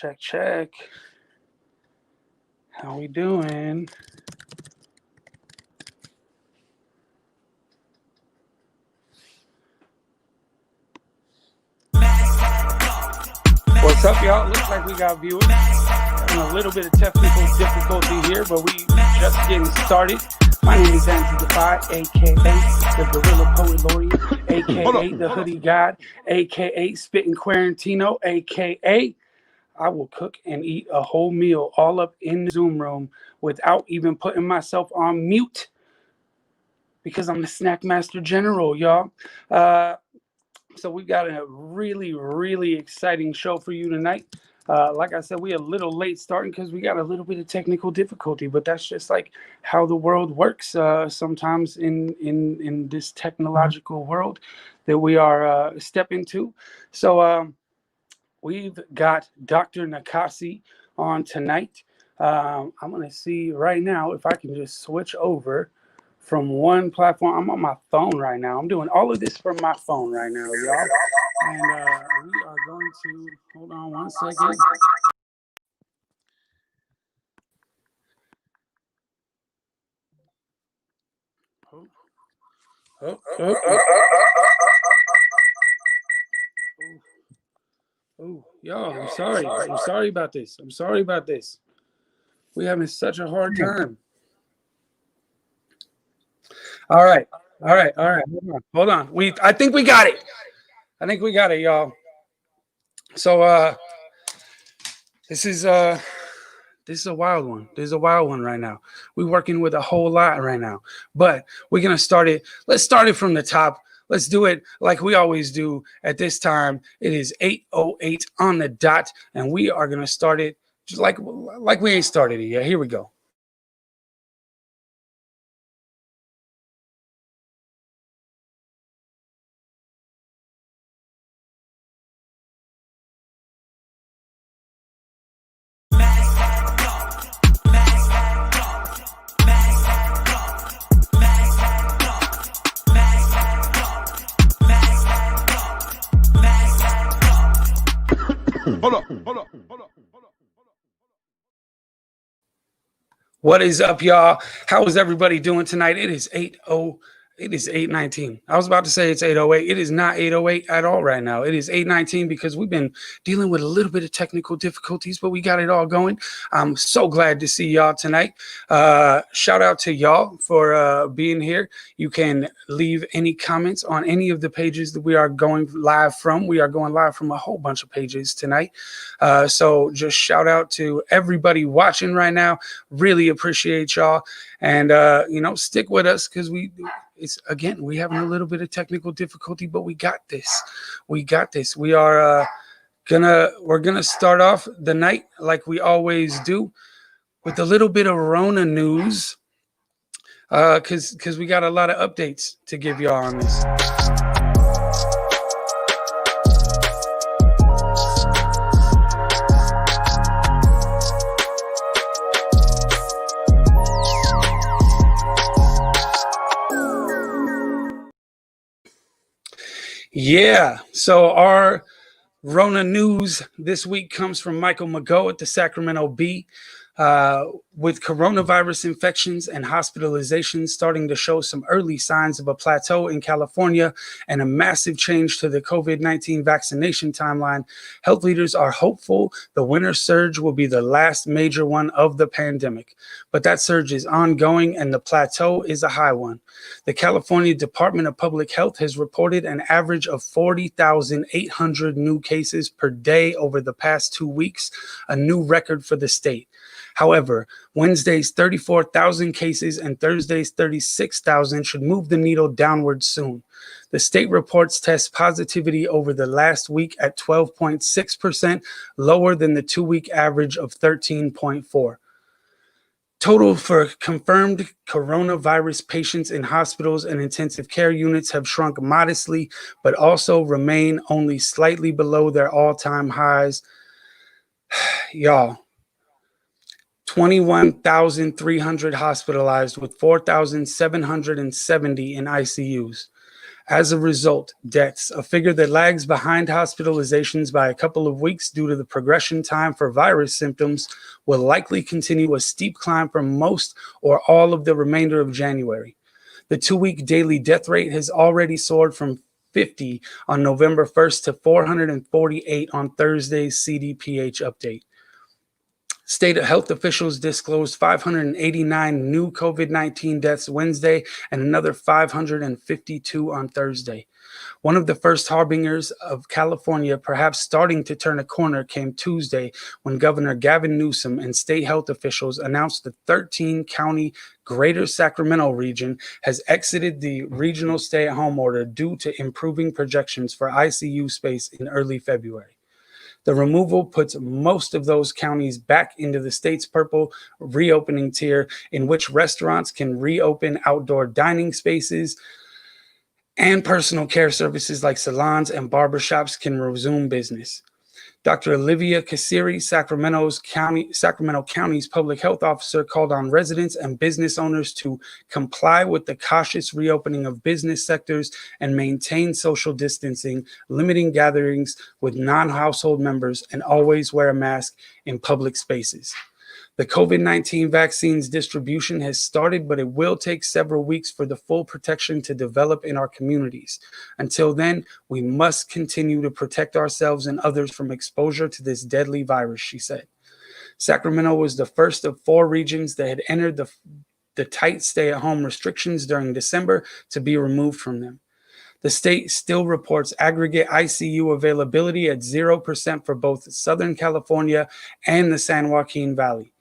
Check. How we doing? What's up, y'all? Looks like we got viewers. Having a little bit of technical difficulty here, but we just getting started. My name is Andru Defeye, aka the Gorilla Poet Laureate, aka the Hoodie God, aka Spittin' Quarantino, aka I will cook and eat a whole meal all up in the Zoom room without even putting myself on mute because I'm the Snack Master General, y'all. So we got a really exciting show for you tonight. Like I said, we're a little late starting because we got a little bit of technical difficulty, but that's just like how the world works sometimes in this technological world that we are stepping to. So we've got Dr. Nakasi on tonight. I'm going to see right now if I can just switch over from one platform. I'm on my phone right now. I'm doing all of this from my phone right now, y'all. And we are going to, hold on one second. Oh, y'all, I'm sorry. I'm sorry about this. We're having such a hard time. All right. Hold on. I think we got it. Y'all. So this is a wild one. There's a wild one right now. We're working with a whole lot right now. But we're gonna start it. Let's start it from the top. Let's do it like we always do at this time. It is 8:08 on the dot, and we are gonna start it just like we ain't started it yet. Here we go. Hold up. What is up, y'all? How is everybody doing tonight? It is 8:19. I was about to say it's 8:08. It is not 8:08 at all right now. It is 8:19 because we've been dealing with a little bit of technical difficulties, but we got it all going. I'm so glad to see y'all tonight. Shout out to y'all for being here. You can leave any comments on any of the pages that we are going live from. We are going live from a whole bunch of pages tonight. So just shout out to everybody watching right now. Really appreciate y'all. And, stick with us because we're having a little bit of technical difficulty, but we got this. We are we're gonna start off the night like we always do with a little bit of Rona news because we got a lot of updates to give y'all on this. Yeah, so our Rona news this week comes from Michael Mago at the Sacramento Bee. With coronavirus infections and hospitalizations starting to show some early signs of a plateau in California and a massive change to the COVID-19 vaccination timeline, health leaders are hopeful the winter surge will be the last major one of the pandemic. But that surge is ongoing and the plateau is a high one. The California Department of Public Health has reported an average of 40,800 new cases per day over the past 2 weeks, a new record for the state. However, Wednesday's 34,000 cases and Thursday's 36,000 should move the needle downward soon. The state reports test positivity over the last week at 12.6%, lower than the 2-week average of 13.4%. Total for confirmed coronavirus patients in hospitals and intensive care units have shrunk modestly, but also remain only slightly below their all-time highs. Y'all. 21,300 hospitalized with 4,770 in ICUs. As a result, deaths, a figure that lags behind hospitalizations by a couple of weeks due to the progression time for virus symptoms, will likely continue a steep climb for most or all of the remainder of January. The 2-week daily death rate has already soared from 50 on November 1st to 448 on Thursday's CDPH update. State health officials disclosed 589 new COVID-19 deaths Wednesday and another 552 on Thursday. One of the first harbingers of California perhaps starting to turn a corner came Tuesday when Governor Gavin Newsom and state health officials announced the 13-county Greater Sacramento region has exited the regional stay-at-home order due to improving projections for ICU space in early February. The removal puts most of those counties back into the state's purple reopening tier, in which restaurants can reopen outdoor dining spaces and personal care services like salons and barbershops can resume business. Dr. Olivia Kassiri, Sacramento County's public health officer, called on residents and business owners to comply with the cautious reopening of business sectors and maintain social distancing, limiting gatherings with non-household members, and always wear a mask in public spaces. The COVID-19 vaccine's distribution has started, but it will take several weeks for the full protection to develop in our communities. Until then, we must continue to protect ourselves and others from exposure to this deadly virus, she said. Sacramento was the first of 4 regions that had entered the tight stay-at-home restrictions during December to be removed from them. The state still reports aggregate ICU availability at 0% for both Southern California and the San Joaquin Valley.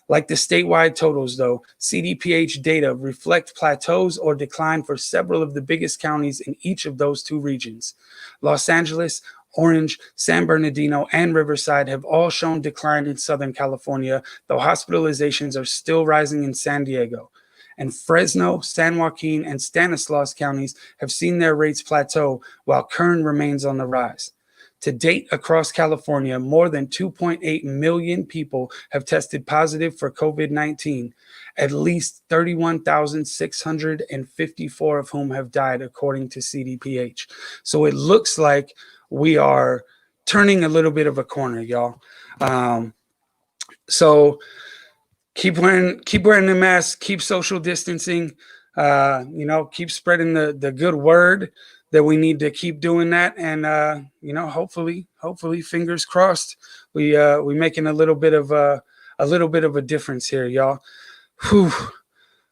Like the statewide totals, though, CDPH data reflect plateaus or decline for several of the biggest counties in each of those 2 regions. Los Angeles, Orange, San Bernardino, and Riverside have all shown decline in Southern California, though hospitalizations are still rising in San Diego. And Fresno, San Joaquin, and Stanislaus counties have seen their rates plateau, while Kern remains on the rise. To date, across California, more than 2.8 million people have tested positive for COVID-19, at least 31,654 of whom have died, according to CDPH. So it looks like we are turning a little bit of a corner, y'all. So keep wearing the mask, keep social distancing, keep spreading the good word that we need to keep doing that. And, hopefully, fingers crossed, we making a little bit of a a difference here, y'all. Whew.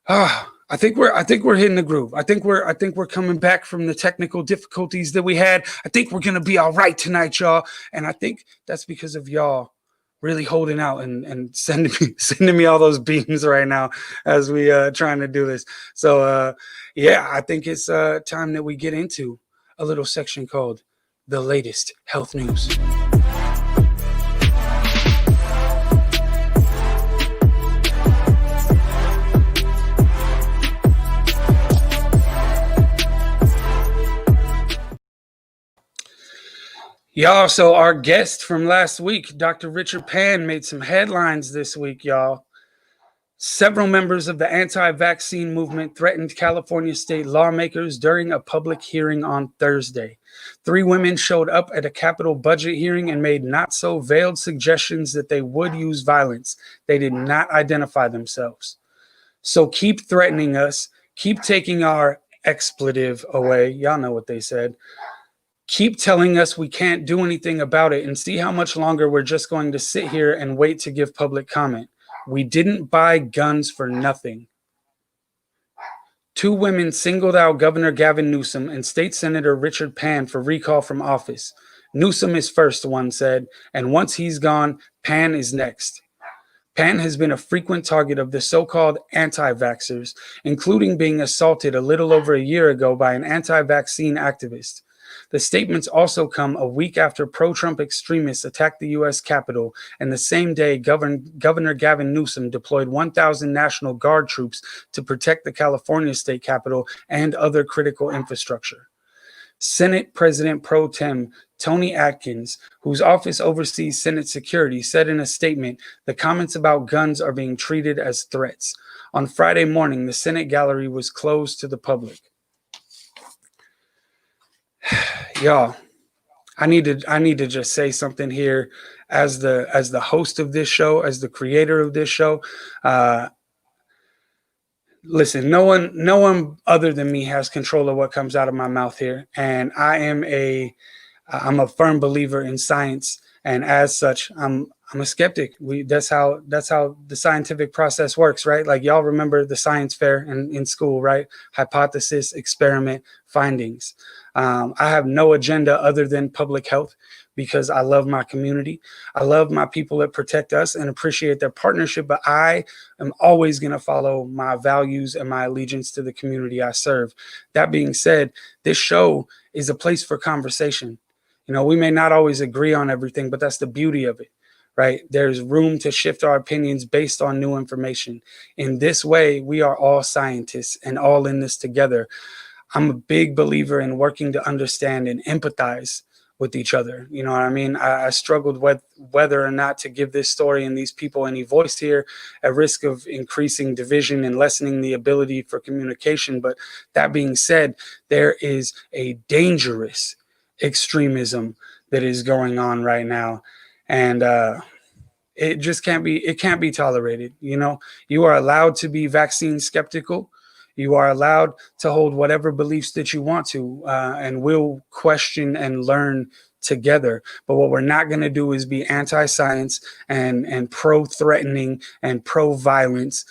I think we're hitting the groove. I think we're coming back from the technical difficulties that we had. I think we're going to be all right tonight, y'all. And I think that's because of y'all really holding out and sending me all those beams right now as we trying to do this. So I think it's time that we get into a little section called the latest health news. Y'all, so our guest from last week, Dr. Richard Pan, made some headlines this week, y'all. Several members of the anti-vaccine movement threatened California state lawmakers during a public hearing on Thursday. 3 women showed up at a Capitol budget hearing and made not-so-veiled suggestions that they would use violence. They did not identify themselves. So keep threatening us. Keep taking our expletive away. Y'all know what they said. Keep telling us we can't do anything about it and see how much longer we're just going to sit here and wait to give public comment. We didn't buy guns for nothing. 2 women singled out Governor Gavin Newsom and State Senator Richard Pan for recall from office. Newsom is first, one said, and once he's gone, Pan is next. Pan has been a frequent target of the so-called anti-vaxxers, including being assaulted a little over a year ago by an anti-vaccine activist. The statements also come a week after pro-Trump extremists attacked the U.S. Capitol, and the same day Governor Gavin Newsom deployed 1,000 National Guard troops to protect the California State Capitol and other critical infrastructure. Senate President Pro Tem Tony Atkins, whose office oversees Senate security, said in a statement, the comments about guns are being treated as threats. On Friday morning, the Senate gallery was closed to the public. Y'all, I need to just say something here as the host of this show, as the creator of this show. Uh, Listen, no one other than me has control of what comes out of my mouth here, and I'm a firm believer in science, and as such, I'm a skeptic. That's how the scientific process works, right? Like y'all remember the science fair in school, right? Hypothesis, experiment, findings. I have no agenda other than public health because I love my community. I love my people that protect us and appreciate their partnership, but I am always going to follow my values and my allegiance to the community I serve. That being said, this show is a place for conversation. You know, we may not always agree on everything, but that's the beauty of it, right? There's room to shift our opinions based on new information. In this way, we are all scientists and all in this together. I'm a big believer in working to understand and empathize with each other. You know what I mean? I struggled with whether or not to give this story and these people any voice here at risk of increasing division and lessening the ability for communication. But that being said, there is a dangerous extremism that is going on right now. And it can't be tolerated. You know, you are allowed to be vaccine skeptical. You are allowed to hold whatever beliefs that you want to, and we'll question and learn together. But what we're not going to do is be anti-science and pro-threatening and pro-violence.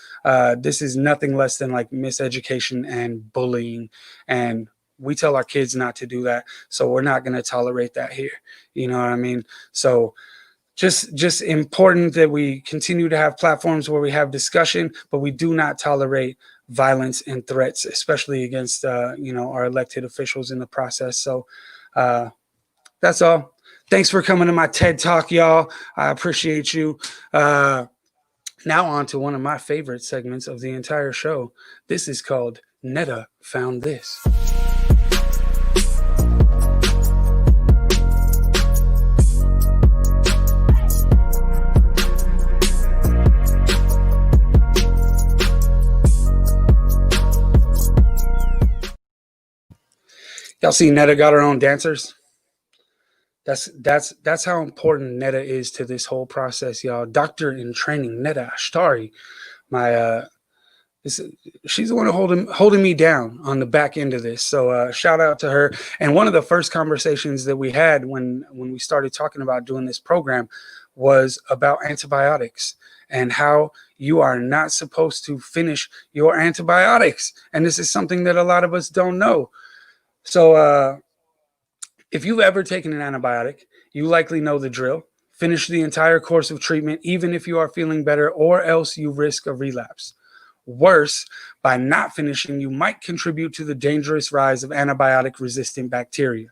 This is nothing less than like miseducation and bullying, and we tell our kids not to do that. So we're not going to tolerate that here. You know what I mean? So just important that we continue to have platforms where we have discussion, but we do not tolerate violence and threats, especially against our elected officials in the process. So that's all. Thanks for coming to my TED Talk, y'all. I appreciate you. Now on to one of my favorite segments of the entire show. This is called Netta Found This. Y'all see Netta got her own dancers? That's how important Netta is to this whole process, y'all. Doctor in training, Netta Ashtari, my she's the one holding me down on the back end of this. So shout out to her. And one of the first conversations that we had when we started talking about doing this program was about antibiotics and how you are not supposed to finish your antibiotics. And this is something that a lot of us don't know. So if you've ever taken an antibiotic, you likely know the drill. Finish the entire course of treatment, even if you are feeling better, or else you risk a relapse. Worse, by not finishing, you might contribute to the dangerous rise of antibiotic-resistant bacteria.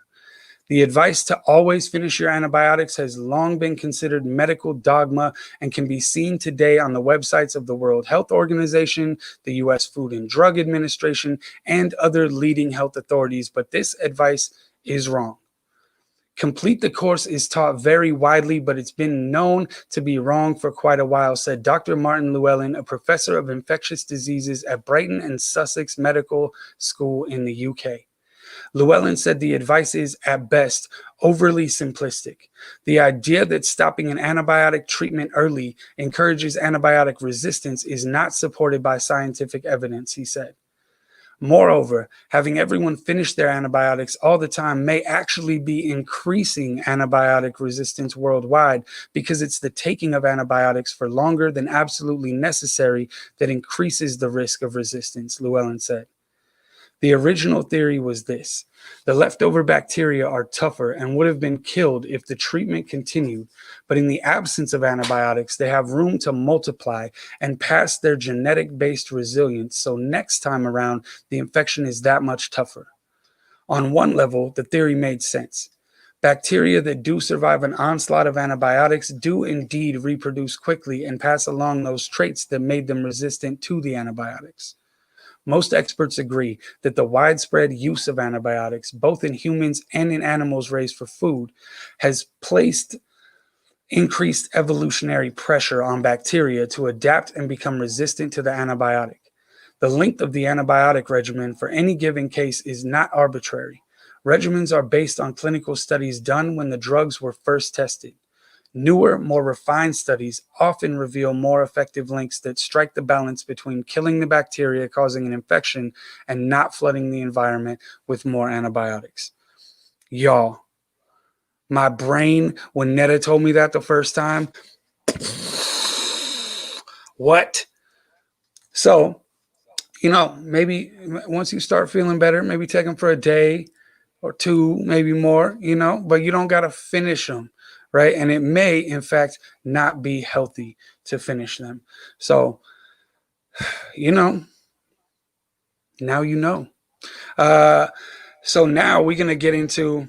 The advice to always finish your antibiotics has long been considered medical dogma and can be seen today on the websites of the World Health Organization, the U.S. Food and Drug Administration, and other leading health authorities, but this advice is wrong. Complete the course is taught very widely, but it's been known to be wrong for quite a while, said Dr. Martin Llewellyn, a professor of infectious diseases at Brighton and Sussex Medical School in the UK. Llewellyn said the advice is, at best, overly simplistic. The idea that stopping an antibiotic treatment early encourages antibiotic resistance is not supported by scientific evidence, he said. Moreover, having everyone finish their antibiotics all the time may actually be increasing antibiotic resistance worldwide because it's the taking of antibiotics for longer than absolutely necessary that increases the risk of resistance, Llewellyn said. The original theory was this: the leftover bacteria are tougher and would have been killed if the treatment continued, but in the absence of antibiotics, they have room to multiply and pass their genetic-based resilience, so next time around, the infection is that much tougher. On one level, the theory made sense. Bacteria that do survive an onslaught of antibiotics do indeed reproduce quickly and pass along those traits that made them resistant to the antibiotics. Most experts agree that the widespread use of antibiotics, both in humans and in animals raised for food, has placed increased evolutionary pressure on bacteria to adapt and become resistant to the antibiotic. The length of the antibiotic regimen for any given case is not arbitrary. Regimens are based on clinical studies done when the drugs were first tested. Newer, more refined studies often reveal more effective links that strike the balance between killing the bacteria causing an infection and not flooding the environment with more antibiotics. Y'all, my brain, when Netta told me that the first time, what? So, maybe once you start feeling better, maybe take them for a day or two, maybe more, but you don't got to finish them, right? And it may, in fact, not be healthy to finish them. So, now you know. So now we're going to get into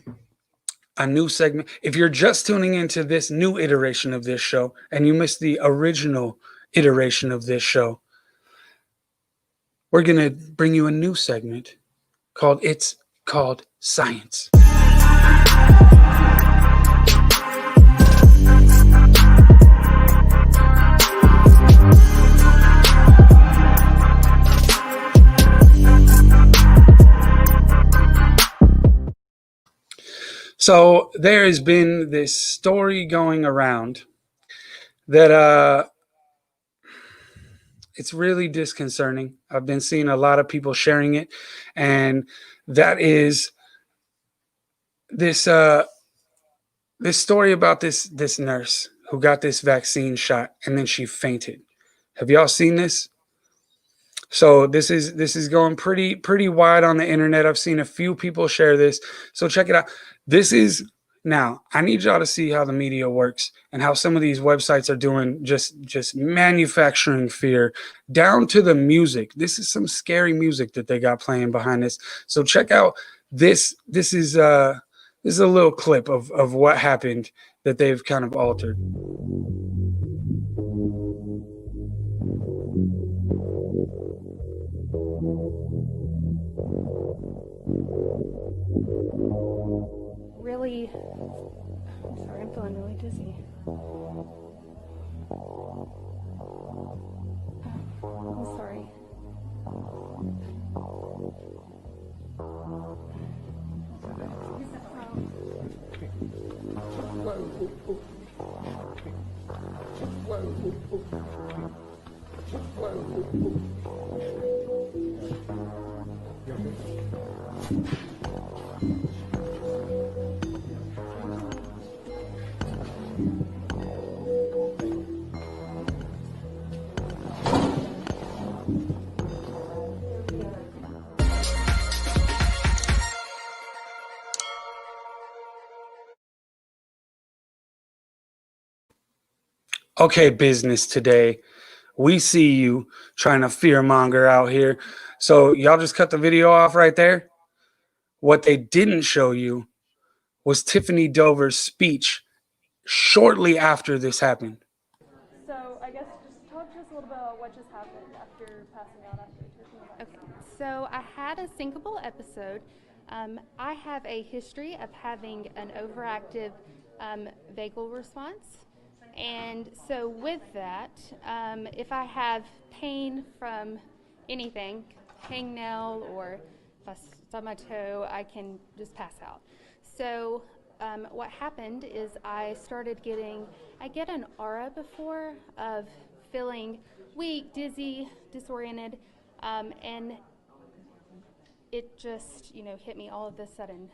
a new segment. If you're just tuning into this new iteration of this show and you missed the original iteration of this show, we're going to bring you a new segment called Science. So there has been this story going around that it's really disconcerting. I've been seeing a lot of people sharing it, and that is this this story about this nurse who got this vaccine shot and then she fainted. Have y'all seen this? So this is going pretty wide on the internet. I've seen a few people share this. So check it out. Now, I need y'all to see how the media works and how some of these websites are doing just manufacturing fear down to the music. This is some scary music that they got playing behind this. So check out this. This is a little clip of what happened that they've kind of altered. Really, I'm sorry, I'm feeling really dizzy. I'm sorry. Okay, business today. We see you trying to fearmonger out here. So y'all just cut the video off right there. What they didn't show you was Tiffany Dover's speech shortly after this happened. So I guess just talk to us a little bit about what just happened after passing out after taking the vaccine. Okay, so I had a syncopal episode. I have a history of having an overactive vagal response. And so with that, if I have pain from anything, hangnail, or if I stub my toe, I can just pass out. So what happened is I get an aura before of feeling weak, dizzy, disoriented, and it just, hit me all of a sudden.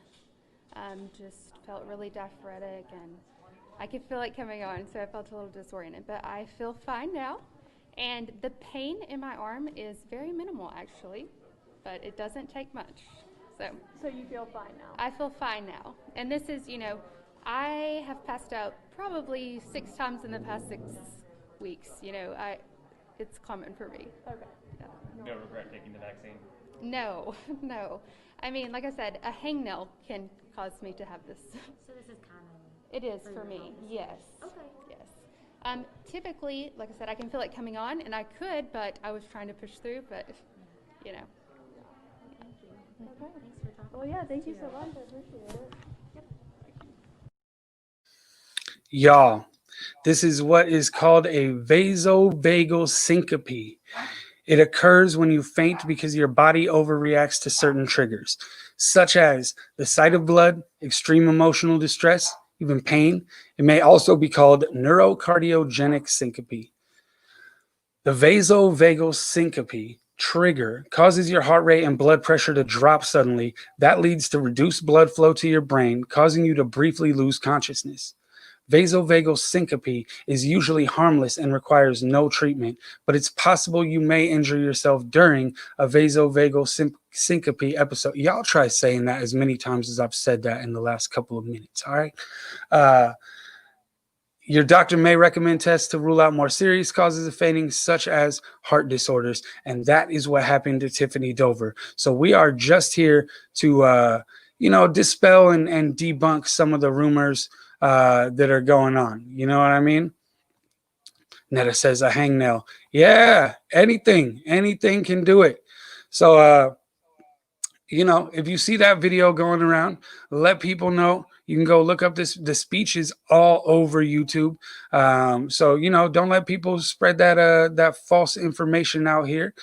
Just felt really diaphoretic, and I could feel it coming on, so I felt a little disoriented, but I feel fine now. And the pain in my arm is very minimal, actually, but it doesn't take much. So you feel fine now? I feel fine now. And this is, I have passed out probably 6 times in the past 6 weeks. It's common for me. Okay. Yeah. No regret taking the vaccine? No. I mean, like I said, a hangnail can cause me to have this. So this is common? It is for me, yes. Okay. Yes. Typically, like I said, I can feel it coming on, and I could, but I was trying to push through, but, Thank you. Okay. Thanks for talking. Well, yeah, thank you so much. I appreciate it. Y'all, this is what is called a vasovagal syncope. It occurs when you faint because your body overreacts to certain triggers, such as the sight of blood, extreme emotional distress, even pain. It may also be called neurocardiogenic syncope. The vasovagal syncope trigger causes your heart rate and blood pressure to drop suddenly. That leads to reduced blood flow to your brain, causing you to briefly lose consciousness. Vasovagal syncope is usually harmless and requires no treatment, but it's possible you may injure yourself during a vasovagal syncope episode. Y'all try saying that as many times as I've said that in the last couple of minutes, all right? Your doctor may recommend tests to rule out more serious causes of fainting, such as heart disorders, and that is what happened to Tiffany Dover. So we are just here to, dispel and debunk some of the rumors that are going on. You know what I mean? Netta says a hangnail. Yeah, anything can do it. So, if you see that video going around, let people know. You can go look up this. The speech is all over YouTube. So don't let people spread that false information out here,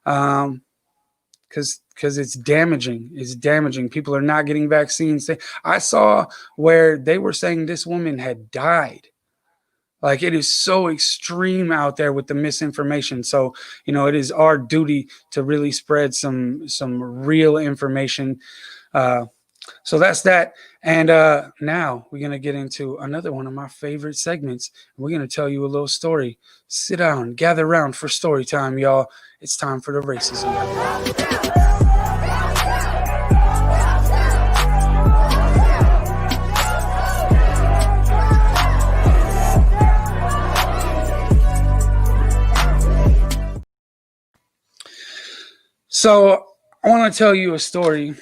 because it's damaging. It's damaging. People are not getting vaccines. I saw where they were saying this woman had died. Like, it is so extreme out there with the misinformation. So, it is our duty to really spread some real information. So that's that. And now we're going to get into another one of my favorite segments. We're going to tell you a little story. Sit down, gather around for story time, y'all. It's time for the racism. So I want to tell you a story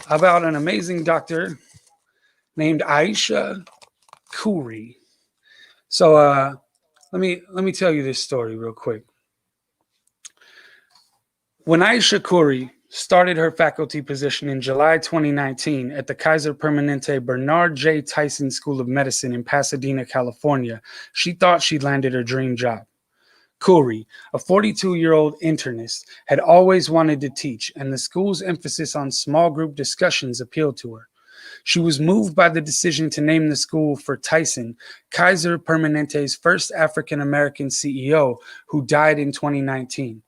about an amazing doctor named Aysha Khoury. So let me tell you this story real quick. When Aysha Khoury started her faculty position in July 2019 at the Kaiser Permanente Bernard J. Tyson School of Medicine in Pasadena, California, she thought she'd landed her dream job. Khoury, a 42-year-old internist, had always wanted to teach, and the school's emphasis on small group discussions appealed to her. She was moved by the decision to name the school for Tyson, Kaiser Permanente's first African-American CEO, who died in 2019.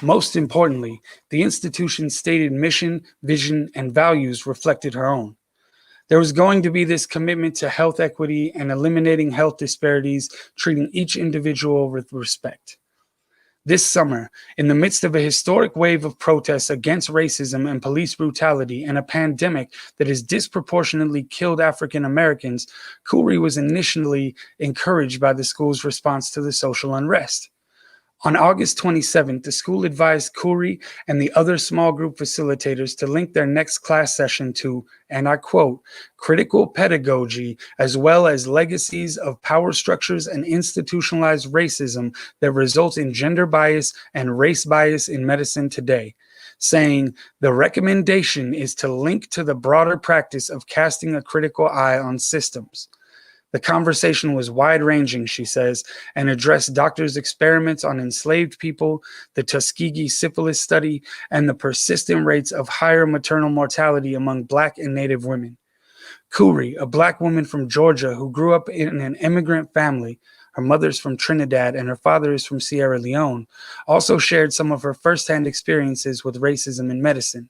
Most importantly, the institution's stated mission, vision, and values reflected her own. There was going to be this commitment to health equity and eliminating health disparities, treating each individual with respect. This summer, in the midst of a historic wave of protests against racism and police brutality and a pandemic that has disproportionately killed African Americans, Khoury was initially encouraged by the school's response to the social unrest. On August 27th, the school advised Khoury and the other small group facilitators to link their next class session to, and I quote, critical pedagogy, as well as legacies of power structures and institutionalized racism that result in gender bias and race bias in medicine today, saying the recommendation is to link to the broader practice of casting a critical eye on systems. The conversation was wide-ranging, she says, and addressed doctors' experiments on enslaved people, the Tuskegee syphilis study, and the persistent rates of higher maternal mortality among Black and Native women. Khoury, a Black woman from Georgia who grew up in an immigrant family, her mother's from Trinidad and her father is from Sierra Leone, also shared some of her firsthand experiences with racism in medicine.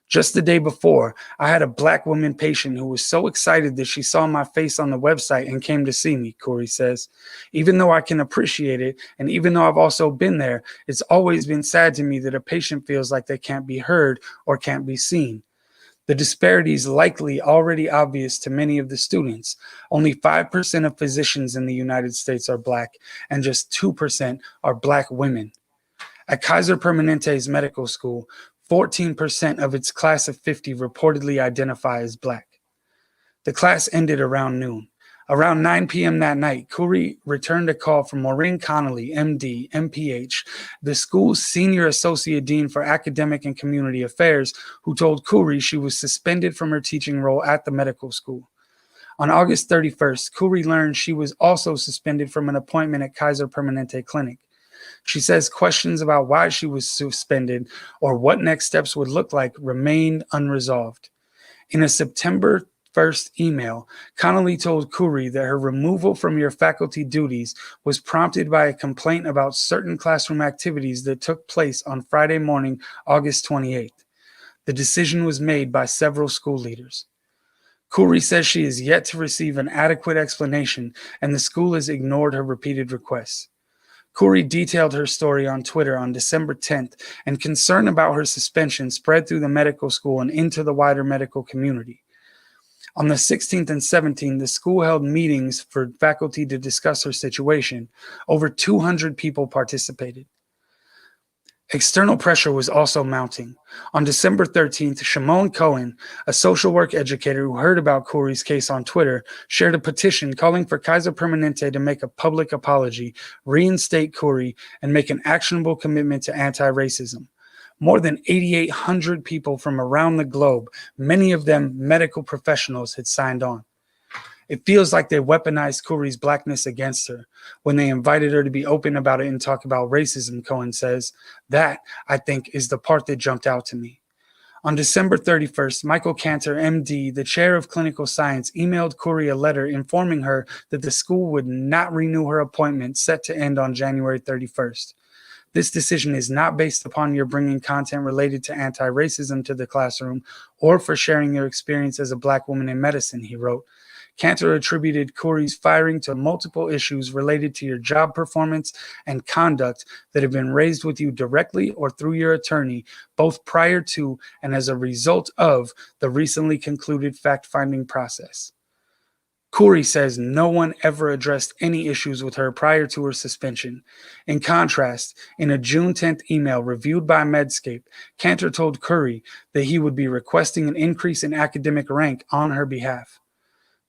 Just the day before, I had a Black woman patient who was so excited that she saw my face on the website and came to see me, Khoury says. Even though I can appreciate it, and even though I've also been there, it's always been sad to me that a patient feels like they can't be heard or can't be seen. The disparity is likely already obvious to many of the students. Only 5% of physicians in the United States are Black, and just 2% are Black women. At Kaiser Permanente's medical school, 14% of its class of 50 reportedly identify as Black. The class ended around noon. Around 9 p.m. that night, Khoury returned a call from Maureen Connolly, MD, MPH, the school's senior associate dean for academic and community affairs, who told Khoury she was suspended from her teaching role at the medical school. On August 31st, Khoury learned she was also suspended from an appointment at Kaiser Permanente Clinic. She says questions about why she was suspended or what next steps would look like remained unresolved. In a September 1st email, Connolly told Khoury that her removal from your faculty duties was prompted by a complaint about certain classroom activities that took place on Friday morning, August 28th. The decision was made by several school leaders. Khoury says she is yet to receive an adequate explanation, and the school has ignored her repeated requests. Khoury detailed her story on Twitter on December 10th, and concern about her suspension spread through the medical school and into the wider medical community. On the 16th and 17th, the school held meetings for faculty to discuss her situation. Over 200 people participated. External pressure was also mounting. On December 13th, Shimon Cohen, a social work educator who heard about Khoury's case on Twitter, shared a petition calling for Kaiser Permanente to make a public apology, reinstate Khoury, and make an actionable commitment to anti-racism. More than 8,800 people from around the globe, many of them medical professionals, had signed on. It feels like they weaponized Khoury's blackness against her when they invited her to be open about it and talk about racism, Cohen says. That, I think, is the part that jumped out to me. On December 31st, Michael Cantor, MD, the chair of clinical science, emailed Khoury a letter informing her that the school would not renew her appointment set to end on January 31st. This decision is not based upon your bringing content related to anti-racism to the classroom or for sharing your experience as a Black woman in medicine, he wrote. Cantor attributed Khoury's firing to multiple issues related to your job performance and conduct that have been raised with you directly or through your attorney, both prior to and as a result of the recently concluded fact-finding process. Khoury says no one ever addressed any issues with her prior to her suspension. In contrast, in a June 10th email reviewed by Medscape, Cantor told Khoury that he would be requesting an increase in academic rank on her behalf.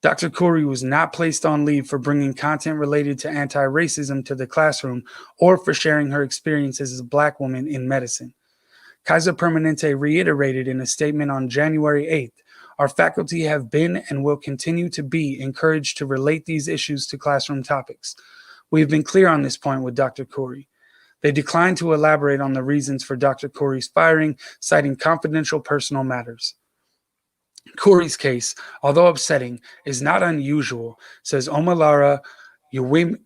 Dr. Khoury was not placed on leave for bringing content related to anti-racism to the classroom or for sharing her experiences as a Black woman in medicine. Kaiser Permanente reiterated in a statement on January 8th, our faculty have been and will continue to be encouraged to relate these issues to classroom topics. We have been clear on this point with Dr. Khoury. They declined to elaborate on the reasons for Dr. Khoury's firing, citing confidential personal matters. Khoury's case, although upsetting, is not unusual, says Omalara Midimo,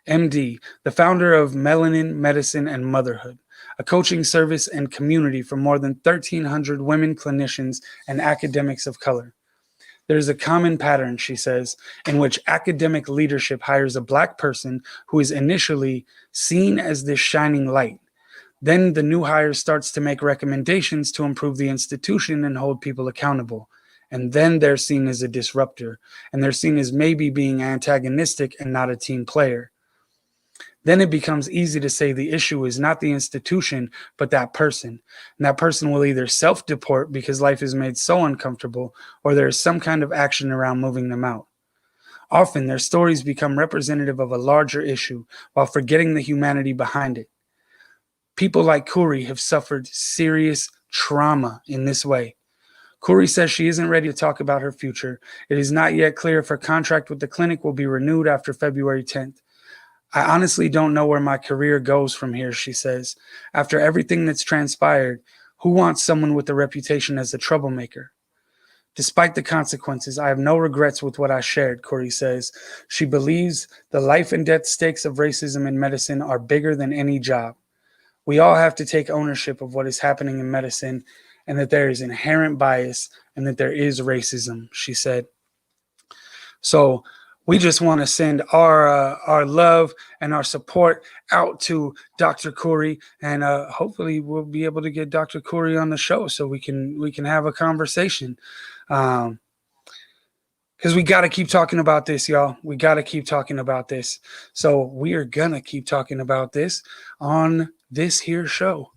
MD, the founder of Melanin Medicine and Motherhood, a coaching service and community for more than 1,300 women clinicians and academics of color. There is a common pattern, she says, in which academic leadership hires a Black person who is initially seen as this shining light. Then the new hire starts to make recommendations to improve the institution and hold people accountable. And then they're seen as a disruptor, and they're seen as maybe being antagonistic and not a team player. Then it becomes easy to say the issue is not the institution, but that person. And that person will either self-deport because life is made so uncomfortable, or there is some kind of action around moving them out. Often their stories become representative of a larger issue while forgetting the humanity behind it. People like Khoury have suffered serious trauma in this way. Khoury says she isn't ready to talk about her future. It is not yet clear if her contract with the clinic will be renewed after February 10th. I honestly don't know where my career goes from here, she says. After everything that's transpired, who wants someone with a reputation as a troublemaker? Despite the consequences, I have no regrets with what I shared, Khoury says. She believes the life and death stakes of racism in medicine are bigger than any job. We all have to take ownership of what is happening in medicine and that there is inherent bias and that there is racism, she said. So we just want to send our love and our support out to Dr. Khoury, and hopefully we'll be able to get Dr. Khoury on the show so we can have a conversation. Because we got to keep talking about this, y'all. We got to keep talking about this. So we are going to keep talking about this on this here show.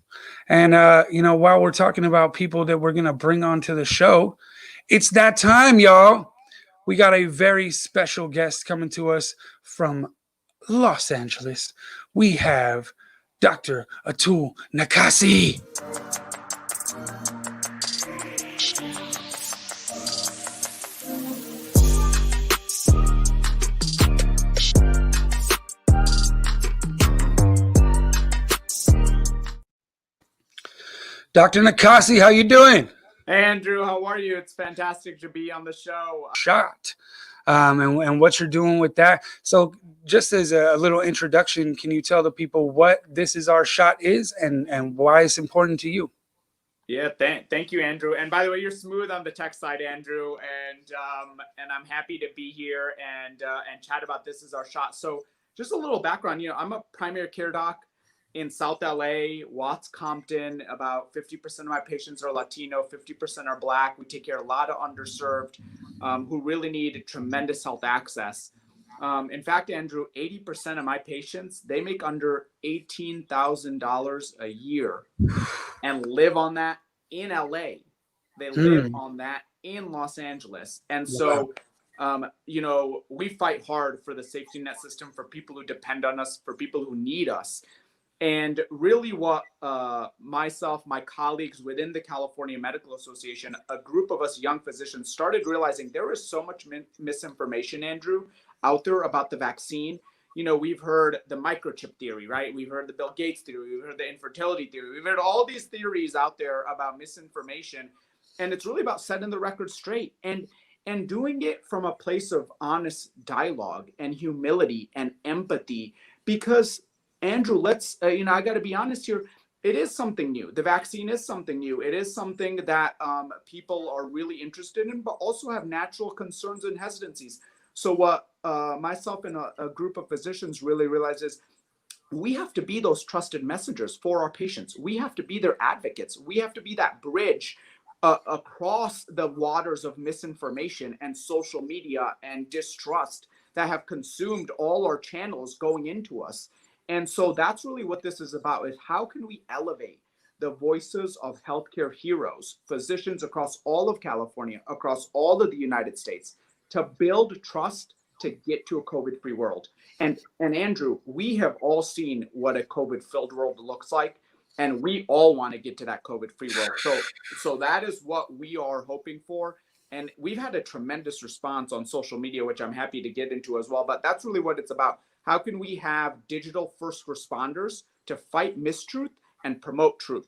And, while we're talking about people that we're going to bring onto the show, it's that time, y'all. We got a very special guest coming to us from Los Angeles. We have Dr. Atul Nakhasi. Dr. Nakasi, how you doing? Hey, Andrew, how are you? It's fantastic to be on the show. Shot. And what you're doing with that. So just as a little introduction, can you tell the people what This Is Our Shot is and why it's important to you? Yeah, thank you, Andrew. And by the way, you're smooth on the tech side, Andrew. And I'm happy to be here and chat about This Is Our Shot. So just a little background. I'm a primary care doc in South LA, Watts Compton. About 50% of my patients are Latino, 50% are Black. We take care of a lot of underserved who really need tremendous health access. In fact, Andrew, 80% of my patients, they make under $18,000 a year and live on that in LA. They live on that in Los Angeles. And so, we fight hard for the safety net system for people who depend on us, for people who need us. And really what myself, my colleagues within the California Medical Association, a group of us young physicians started realizing there is so much misinformation, Andrew, out there about the vaccine. We've heard the microchip theory, right? We've heard the Bill Gates theory. We've heard the infertility theory. We've heard all these theories out there about misinformation. And it's really about setting the record straight and doing it from a place of honest dialogue and humility and empathy. Because Andrew, let's, I got to be honest here. It is something new. The vaccine is something new. It is something that people are really interested in, but also have natural concerns and hesitancies. So what myself and a group of physicians really realize is we have to be those trusted messengers for our patients. We have to be their advocates. We have to be that bridge across the waters of misinformation and social media and distrust that have consumed all our channels going into us. And so that's really what this is about, is how can we elevate the voices of healthcare heroes, physicians across all of California, across all of the United States, to build trust to get to a COVID-free world. And Andrew, we have all seen what a COVID-filled world looks like, and we all want to get to that COVID-free world. So that is what we are hoping for. And we've had a tremendous response on social media, which I'm happy to get into as well. But that's really what it's about. How can we have digital first responders to fight mistruth and promote truth?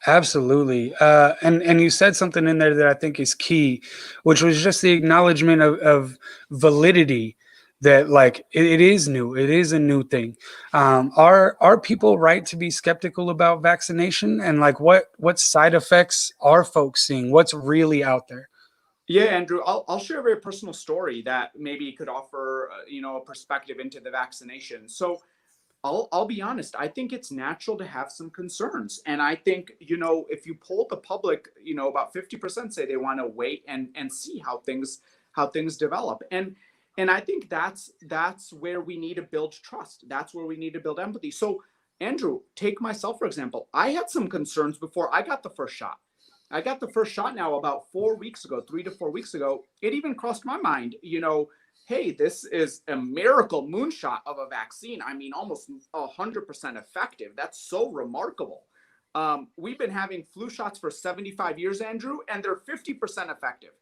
Absolutely. And you said something in there that I think is key, which was just the acknowledgement of validity, that like it is new. It is a new thing. Are people right to be skeptical about vaccination, and like what side effects are folks seeing? What's really out there? Yeah, Andrew, I'll share a very personal story that maybe could offer, a perspective into the vaccination. So I'll be honest, I think it's natural to have some concerns. And I think, if you poll the public, about 50% say they want to wait and see how things develop. And I think that's where we need to build trust. That's where we need to build empathy. So Andrew, take myself, for example. I had some concerns before I got the first shot. I got the first shot now about 4 weeks ago, 3 to 4 weeks ago. It even crossed my mind, hey, this is a miracle moonshot of a vaccine. I mean, almost 100% effective. That's so remarkable. We've been having flu shots for 75 years, Andrew, and they're 50% effective.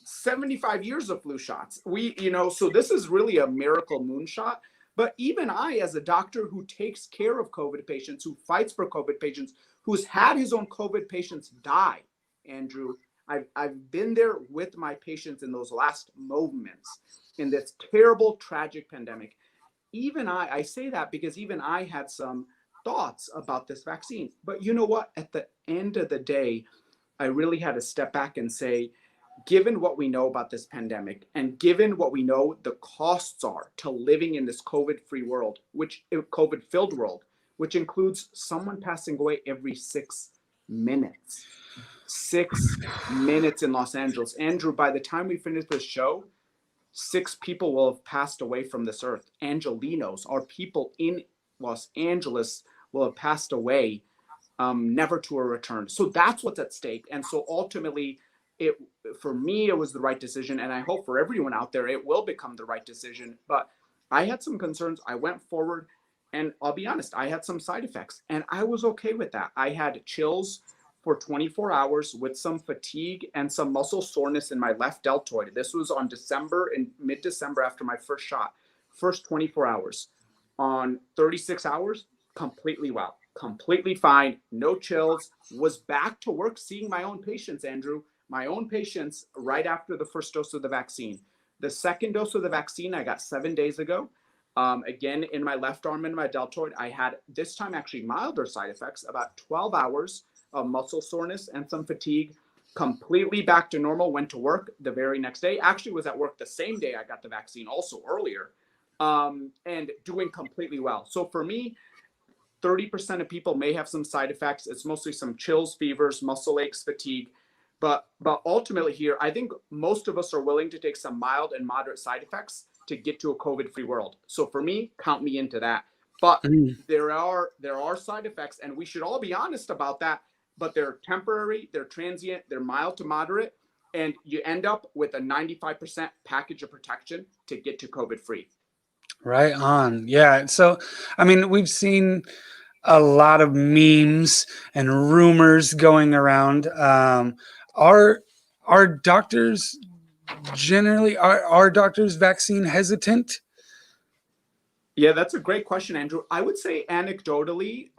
75 years of flu shots. So this is really a miracle moonshot. But even I, as a doctor who takes care of COVID patients, who fights for COVID patients, who's had his own COVID patients die, Andrew, I've been there with my patients in those last moments in this terrible, tragic pandemic. Even I say that because even I had some thoughts about this vaccine. But you know what? At the end of the day, I really had to step back and say, given what we know about this pandemic and given what we know the costs are to living in this COVID-free world, COVID-filled world, which includes someone passing away every 6 minutes. 6 minutes in Los Angeles. Andrew, by the time we finish this show, 6 people will have passed away from this earth. Angelinos, our people in Los Angeles, will have passed away, never to a return. So that's what's at stake. And so ultimately, for me, it was the right decision. And I hope for everyone out there, it will become the right decision. But I had some concerns. I went forward. And I'll be honest, I had some side effects. And I was okay with that. I had chills for 24 hours with some fatigue and some muscle soreness in my left deltoid. This was on mid-December after my first shot. First 24 hours. On 36 hours, completely well. completely fine, no chills, was back to work seeing my own patients, Andrew, my own patients right after the first dose of the vaccine. The second dose of the vaccine I got 7 days ago. Again, in my left arm and my deltoid, I had this time actually milder side effects, about 12 hours of muscle soreness and some fatigue, completely back to normal, went to work the very next day, actually was at work the same day I got the vaccine, also earlier, and doing completely well. So for me, 30% of people may have some side effects. It's mostly some chills, fevers, muscle aches, fatigue. But ultimately here, I think most of us are willing to take some mild and moderate side effects to get to a COVID-free world. So for me, count me into that. But there are side effects, and we should all be honest about that. But they're temporary, they're transient, they're mild to moderate, and you end up with a 95% package of protection to get to COVID-free. Right on. Yeah. So, I mean, we've seen a lot of memes and rumors going around. Are doctors generally are doctors vaccine hesitant? Yeah, that's a great question, Andrew. I would say anecdotally,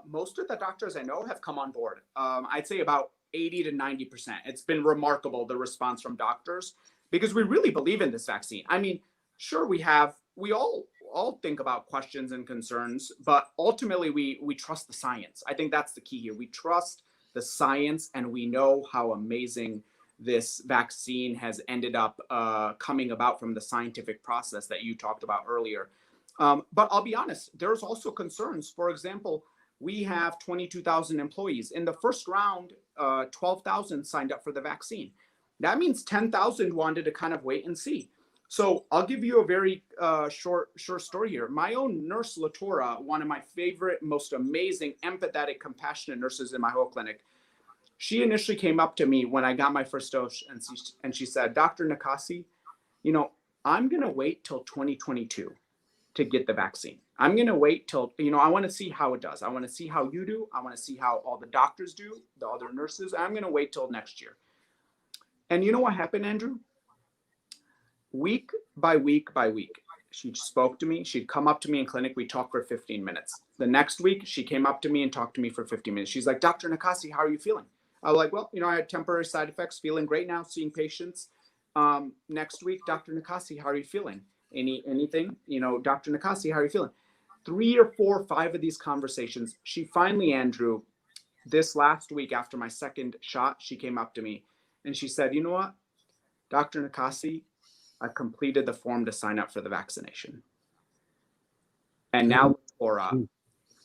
most of the doctors I know have come on board. I'd say about 80 to 90%. It's been remarkable, the response from doctors, because we really believe in this vaccine. I mean, sure, we all think about questions and concerns, but ultimately we trust the science. I think that's the key here. We trust the science, and we know how amazing this vaccine has ended up coming about from the scientific process that you talked about earlier. But I'll be honest, there's also concerns. For example, we have 22,000 employees. In the first round, 12,000 signed up for the vaccine. That means 10,000 wanted to kind of wait and see. So I'll give you a very short story here. My own nurse, Latora, one of my favorite, most amazing, empathetic, compassionate nurses in my whole clinic, she initially came up to me when I got my first dose, and she said, Dr. Nakasi, I'm going to wait till 2022 to get the vaccine. I'm going to wait till, I want to see how it does. I want to see how you do. I want to see how all the doctors do, the other nurses. I'm going to wait till next year. And you know what happened, Andrew? Week by week by week, she spoke to me. She'd come up to me in clinic. We talked for 15 minutes. The next week, she came up to me and talked to me for 15 minutes. She's like, Dr. Nakasi, how are you feeling? I was like, well, I had temporary side effects, feeling great now, seeing patients. Next week, Dr. Nakasi, how are you feeling? Anything? Dr. Nakasi, how are you feeling? 3 or 4 or 5 of these conversations, she finally, Andrew, this last week after my second shot, she came up to me and she said, you know what, Dr. Nakasi, I completed the form to sign up for the vaccination. And now Laura,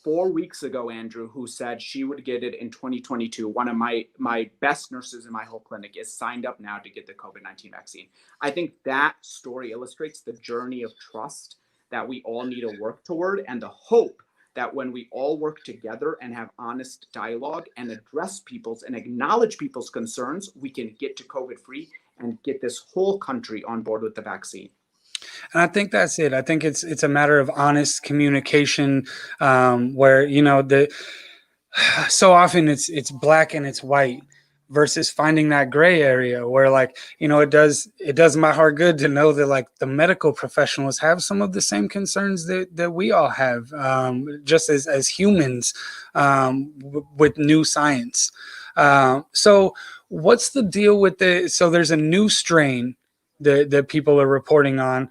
4 weeks ago, Andrew, who said she would get it in 2022, one of my best nurses in my whole clinic, is signed up now to get the COVID-19 vaccine. I think that story illustrates the journey of trust that we all need to work toward, and the hope that when we all work together and have honest dialogue and address people's and acknowledge people's concerns, we can get to COVID-free and get this whole country on board with the vaccine. And I think that's it. I think it's a matter of honest communication, where so often it's black and it's white, versus finding that gray area where, like, it does my heart good to know that, like, the medical professionals have some of the same concerns that we all have, just as humans, with new science. So what's the deal with so there's a new strain that people are reporting on.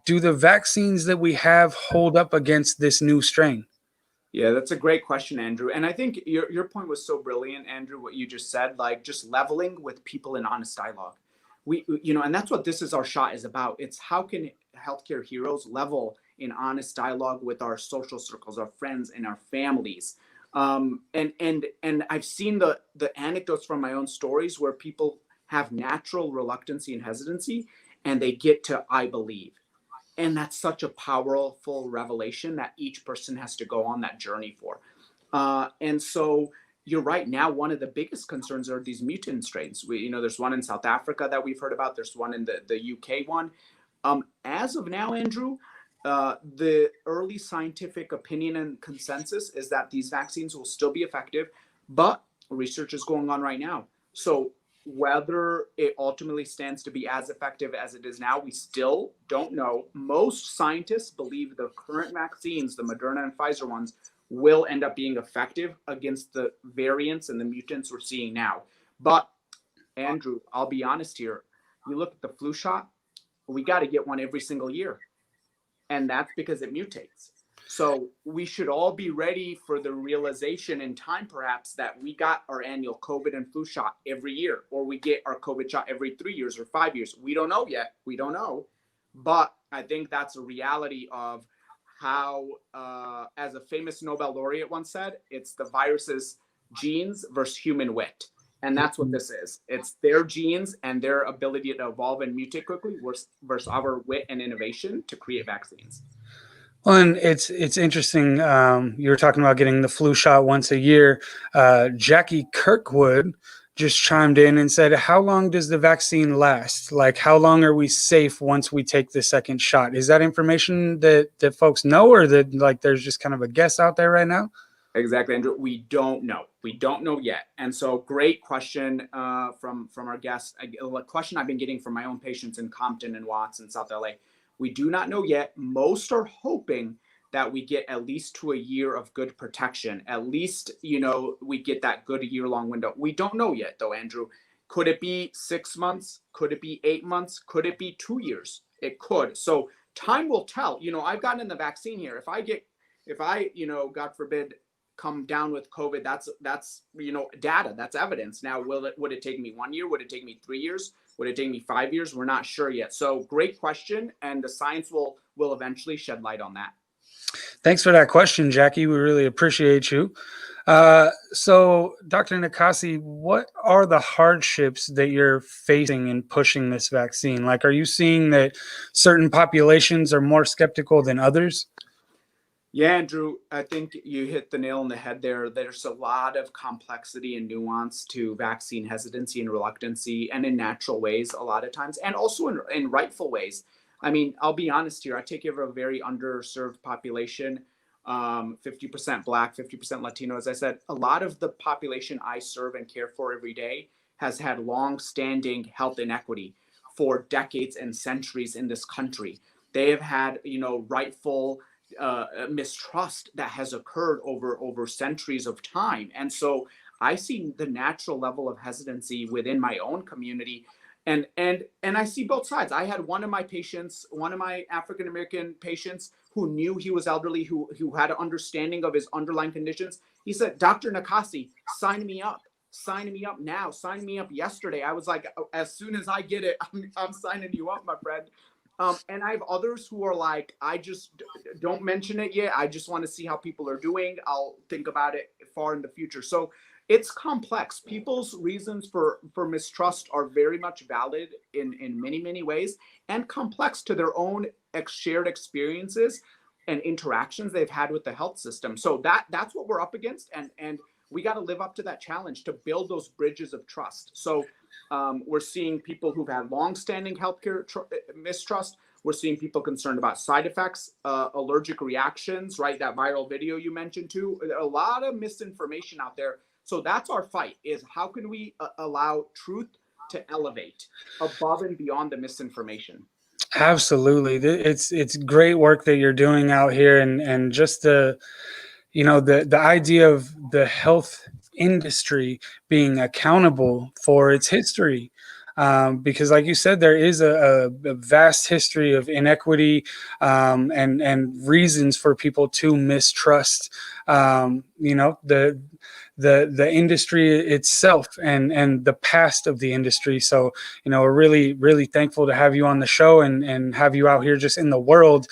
Do the vaccines that we have hold up against this new strain? Yeah, that's a great question, Andrew. And I think your point was so brilliant, Andrew, what you just said, like just leveling with people in honest dialogue. And that's what this is, our shot is about. It's how can healthcare heroes level in honest dialogue with our social circles, our friends, and our families. And I've seen the anecdotes from my own stories where people have natural reluctancy and hesitancy, and they get to I believe. And that's such a powerful revelation that each person has to go on that journey for. And so you're right. Now, one of the biggest concerns are these mutant strains. There's one in South Africa that we've heard about. There's one in the UK one. As of now, Andrew, the early scientific opinion and consensus is that these vaccines will still be effective, but research is going on right now. So whether it ultimately stands to be as effective as it is now, we still don't know. Most scientists believe the current vaccines, the Moderna and Pfizer ones, will end up being effective against the variants and the mutants we're seeing now. But Andrew, I'll be honest here. You look at the flu shot, we got to get one every single year. And that's because it mutates. So we should all be ready for the realization in time, perhaps, that we got our annual COVID and flu shot every year, or we get our COVID shot every 3 years or 5 years. We don't know yet. We don't know. But I think that's a reality of how, as a famous Nobel laureate once said, it's the virus's genes versus human wit. And that's what this is. It's their genes and their ability to evolve and mutate quickly versus our wit and innovation to create vaccines. Well, and it's interesting. You were talking about getting the flu shot once a year. Jackie Kirkwood just chimed in and said, how long does the vaccine last? Like, how long are we safe once we take the second shot? Is that information that folks know, or that like there's just kind of a guess out there right now? Exactly, Andrew. We don't know. We don't know yet. And so great question from our guests. A question I've been getting from my own patients in Compton and Watts and South LA. We do not know yet. Most are hoping that we get at least to a year of good protection. At least, we get that good year-long window. We don't know yet, though, Andrew. Could it be 6 months? Could it be 8 months? Could it be 2 years? It could. So time will tell. I've gotten the vaccine here. If I, God forbid, come down with COVID, that's data, that's evidence. Now, would it take me 1 year? Would it take me 3 years? Would it take me 5 years? We're not sure yet. So great question. And the science will eventually shed light on that. Thanks for that question, Jackie. We really appreciate you. So Dr. Nakasi, what are the hardships that you're facing in pushing this vaccine? Like, are you seeing that certain populations are more skeptical than others? Yeah, Andrew, I think you hit the nail on the head there. There's a lot of complexity and nuance to vaccine hesitancy and reluctancy, and in natural ways a lot of times, and also in rightful ways. I mean, I'll be honest here. I take care of a very underserved population, 50% Black, 50% Latino. As I said, a lot of the population I serve and care for every day has had long-standing health inequity for decades and centuries in this country. They have had, rightful mistrust that has occurred over centuries of time. And so I see the natural level of hesitancy within my own community. And I see both sides. I had one of my African-American patients who knew he was elderly, who had an understanding of his underlying conditions. He said, Dr. Nakasi, sign me up. Sign me up now. Sign me up yesterday. I was like, as soon as I get it, I'm signing you up, my friend. And I have others who are like, I just don't mention it yet. I just want to see how people are doing. I'll think about it far in the future. So it's complex. People's reasons for mistrust are very much valid in many, many ways, and complex to their own shared experiences and interactions they've had with the health system. So that's what we're up against. And we got to live up to that challenge to build those bridges of trust. So we're seeing people who've had longstanding healthcare mistrust. We're seeing people concerned about side effects, allergic reactions, right? That viral video you mentioned too. A lot of misinformation out there. So that's our fight, is how can we allow truth to elevate above and beyond the misinformation? Absolutely. It's great work that you're doing out here, and just the idea of the health industry being accountable for its history. Because like you said, there is a vast history of inequity and reasons for people to mistrust the industry itself and the past of the industry. So, we're really, really thankful to have you on the show and have you out here just in the world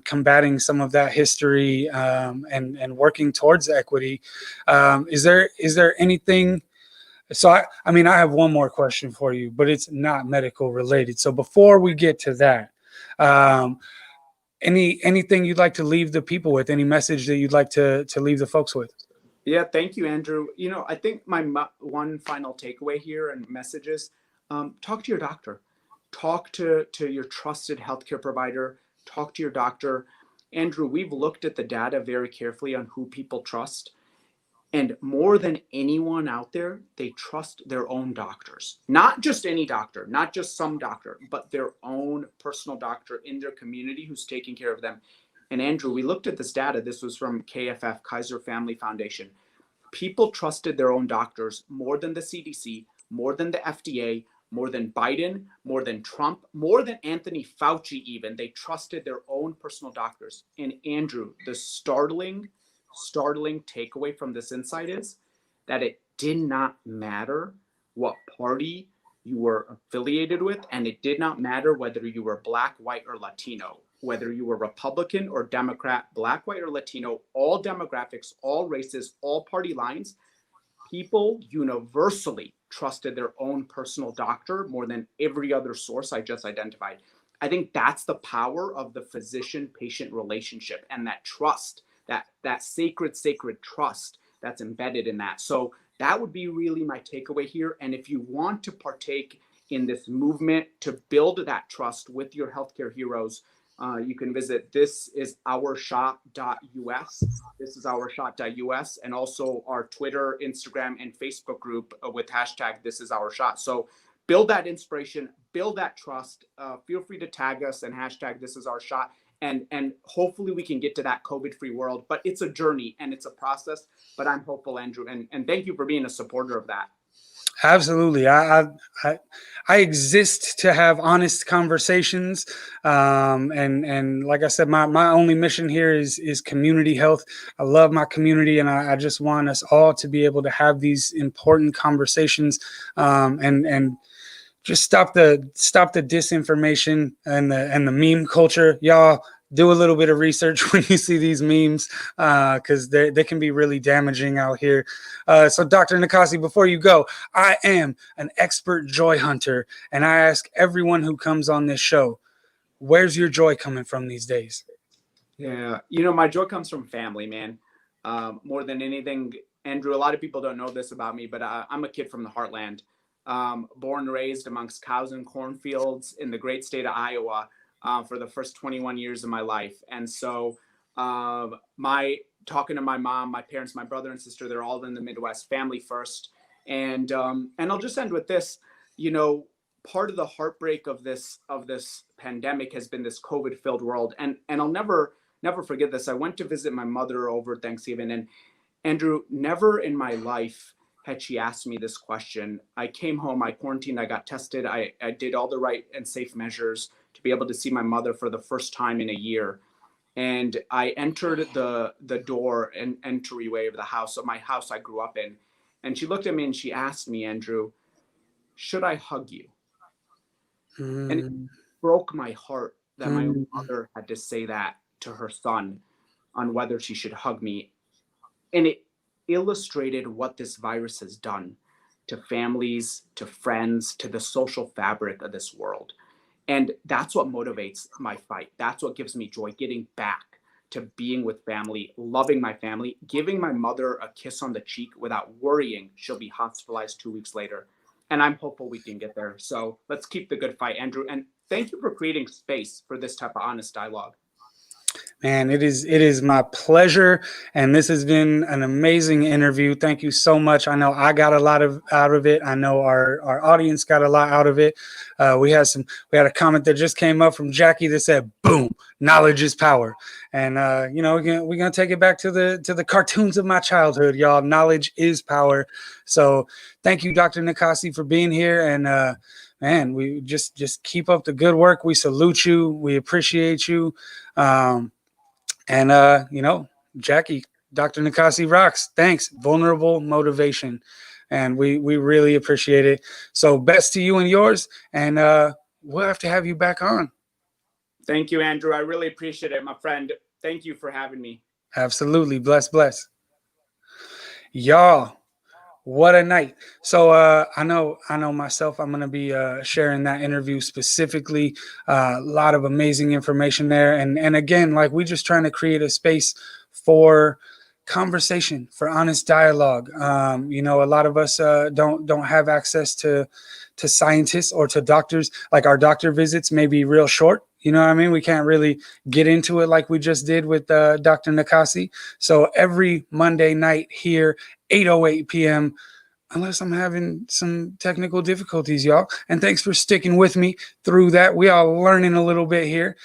combating some of that history and working towards equity. Is there anything? So, I I have one more question for you, but it's not medical related. So before we get to that, anything you'd like to leave the people with, any message that you'd like to leave the folks with? Yeah, thank you, Andrew. I think my one final takeaway here and message is talk to your doctor. Talk to your trusted healthcare provider. Talk to your doctor. Andrew, we've looked at the data very carefully on who people trust. And more than anyone out there, they trust their own doctors. Not just any doctor, not just some doctor, but their own personal doctor in their community who's taking care of them. And Andrew, we looked at this data. This was from KFF, Kaiser Family Foundation. People trusted their own doctors more than the CDC, more than the FDA, more than Biden, more than Trump, more than Anthony Fauci even. They trusted their own personal doctors. And Andrew, the startling takeaway from this insight is that it did not matter what party you were affiliated with, and it did not matter whether you were Black, white, or Latino, whether you were Republican or Democrat, Black, white, or Latino, all demographics, all races, all party lines, people universally trusted their own personal doctor more than every other source I just identified. I think that's the power of the physician-patient relationship and that trust, that sacred trust that's embedded in that. So that would be really my takeaway here. And if you want to partake in this movement to build that trust with your healthcare heroes, you can visit thisisOurShot.us. This is OurShot.us, and also our Twitter, Instagram, and Facebook group with hashtag ThisIsOurShot. So build that inspiration, build that trust. Feel free to tag us and hashtag ThisIsOurShot. And hopefully we can get to that COVID-free world. But it's a journey and it's a process. But I'm hopeful, Andrew. And thank you for being a supporter of that. Absolutely. I exist to have honest conversations. And like I said, my only mission here is community health. I love my community, and I just want us all to be able to have these important conversations, and just stop the disinformation and the meme culture. Y'all do a little bit of research when you see these memes, because they can be really damaging out here. So Dr. Nakasi, before you go, I am an expert joy hunter, and I ask everyone who comes on this show, where's your joy coming from these days? Yeah, my joy comes from family, man. More than anything, Andrew, a lot of people don't know this about me, but I'm a kid from the heartland. Born and raised amongst cows and cornfields in the great state of Iowa for the first 21 years of my life. And so talking to my mom, my parents, my brother and sister, they're all in the Midwest, family first. And I'll just end with this, part of the heartbreak of this pandemic has been this COVID-filled world. And I'll never forget this. I went to visit my mother over Thanksgiving, and Andrew, never in my life had she asked me this question. I came home, I quarantined, I got tested. I did all the right and safe measures to be able to see my mother for the first time in a year. And I entered the door and entryway of the house, of my house I grew up in. And she looked at me and she asked me, Andrew, should I hug you? And it broke my heart that my own mother had to say that to her son on whether she should hug me. And it illustrated what this virus has done to families, to friends, to the social fabric of this world. And that's what motivates my fight. That's what gives me joy, getting back to being with family, loving my family, giving my mother a kiss on the cheek without worrying she'll be hospitalized 2 weeks later. And I'm hopeful we can get there. So let's keep the good fight, Andrew. And thank you for creating space for this type of honest dialogue. Man, it is my pleasure, and this has been an amazing interview. Thank you so much. I know I got a lot out of it. I know our audience got a lot out of it. We had a comment that just came up from Jackie that said, "Boom, knowledge is power." And we're gonna take it back to the cartoons of my childhood, y'all. Knowledge is power. So thank you, Dr. Nakasi, for being here, and man, we just keep up the good work. We salute you. We appreciate you. Jackie, Dr. Nakasi rocks. Thanks. Vulnerable motivation. And we really appreciate it. So best to you and yours. And we'll have to have you back on. Thank you, Andrew. I really appreciate it, my friend. Thank you for having me. Absolutely. Bless. Y'all, what a night. So I know myself, I'm going to be sharing that interview specifically. A lot of amazing information there. And again, like, we just trying to create a space for conversation, for honest dialogue. A lot of us don't have access to scientists or to doctors. Like, our doctor visits may be real short. You know what I mean? We can't really get into it like we just did with Dr. Nakasi. So every Monday night here, 8:08 p.m., unless I'm having some technical difficulties, y'all. And thanks for sticking with me through that. We all learning a little bit here.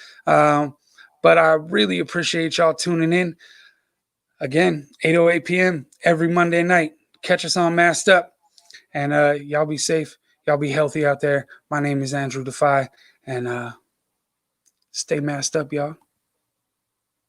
But I really appreciate y'all tuning in. Again, 8:08 p.m. every Monday night. Catch us on Masked Up. And y'all be safe. Y'all be healthy out there. My name is Andru Defeye. And stay masked up, y'all.